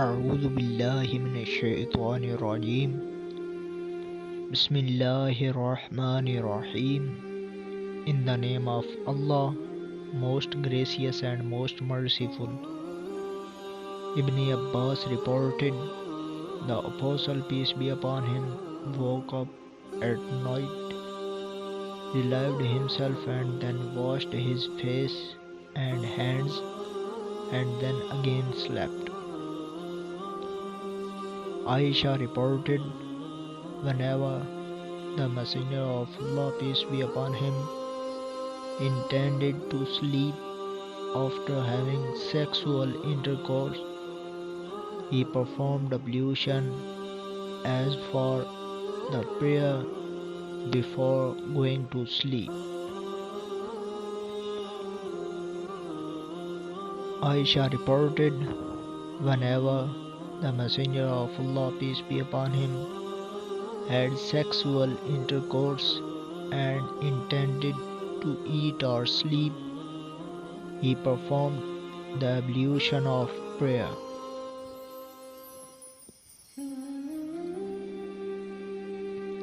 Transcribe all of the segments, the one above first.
أعوذ بالله من الشيطان الرجيم بسم الله الرحمن الرحيم. In the name of Allah, most gracious and most merciful. Ibn Abbas reported, the Apostle, peace be upon him, woke up at night, relieved himself and then washed his face and hands and then again slept. Aisha reported, whenever the Messenger of Allah, peace be upon him, intended to sleep after having sexual intercourse, he performed ablution as for the prayer before going to sleep. Aisha reported, whenever the Messenger of Allah, peace be upon him, had sexual intercourse and intended to eat or sleep, he performed the ablution of prayer.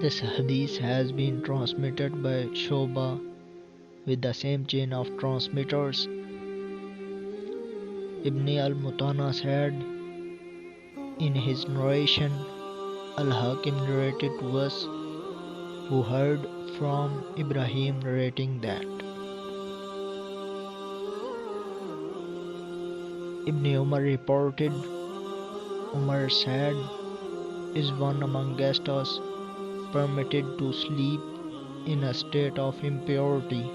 This hadith has been transmitted by S.A.W. with the same chain of transmitters. Ibn al-Mutana said in his narration, Al-Hakim narrated to us, who heard from Ibrahim narrating that Ibn Umar reported, Umar said, is one amongst us permitted to sleep in a state of impurity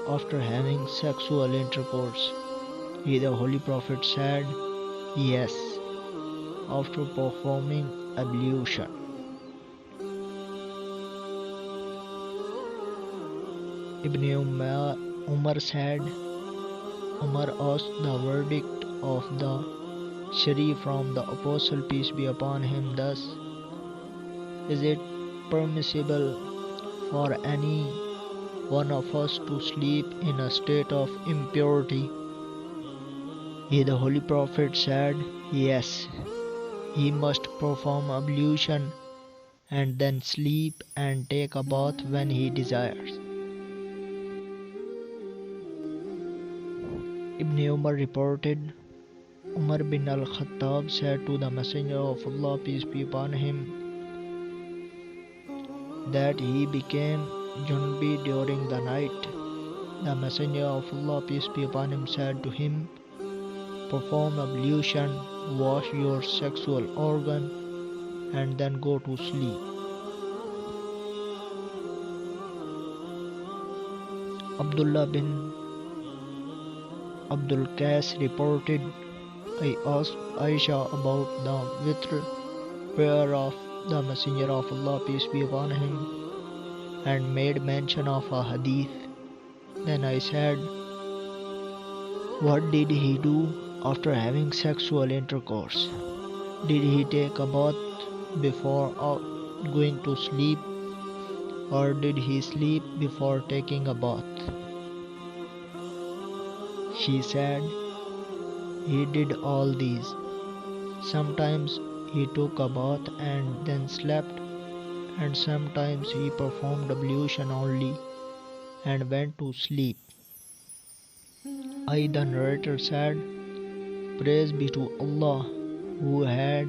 after having sexual intercourse? He, the Holy Prophet, said, yes, after performing ablution. Ibn Umar said, Umar asked the verdict of the sharif from the Apostle, peace be upon him, thus, is it permissible for any one of us to sleep in a state of impurity? He, the Holy Prophet, said, yes, he must perform ablution and then sleep and take a bath when he desires. Ibn Umar reported, Umar bin al-Khattab said to the Messenger of Allah, peace be upon him, that he became Junbi during the night. The Messenger of Allah, peace be upon him, said to him, perform ablution, wash your sexual organ, and then go to sleep. Abdullah bin Abdul Qais reported, I asked Aisha about the witr prayer of the Messenger of Allah, peace be upon him, and made mention of a hadith. Then I said, what did he do after having sexual intercourse? Did he take a bath before going to sleep, or did he sleep before taking a bath? She said, he did all these. Sometimes he took a bath and then slept, and sometimes he performed ablution only and went to sleep. I, the narrator, said, praise be to Allah, who has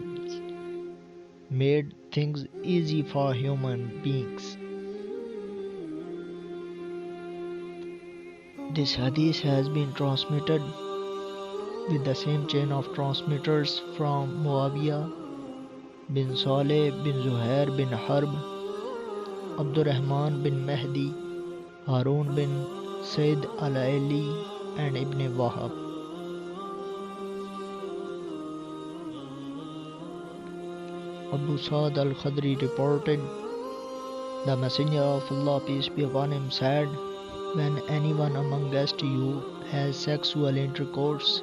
made things easy for human beings. This hadith has been transmitted with the same chain of transmitters from Muawiyah bin Saleh bin Zuhair bin Harb, Abdurrahman bin Mahdi, Harun bin Said al-Ali, and Ibn Wahab. Abu Sa'd al-Khudri reported, the Messenger of Allah, peace be upon him, said, when anyone amongst you has sexual intercourse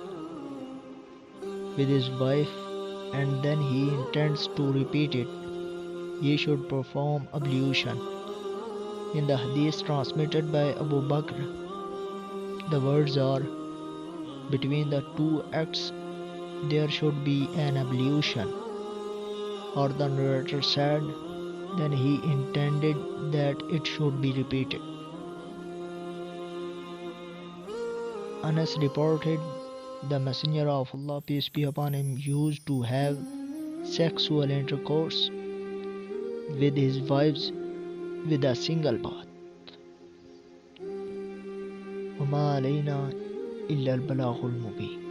with his wife and then he intends to repeat it, he should perform ablution. In the hadith transmitted by Abu Bakr, the words are, between the two acts there should be an ablution. Or the narrator said, then he intended that it should be repeated. Anas reported, the Messenger of Allah, peace be upon him, used to have sexual intercourse with his wives with a single bath. وَمَا عَلَيْنَا إِلَّا الْبَلَاغُ الْمُبِينُ.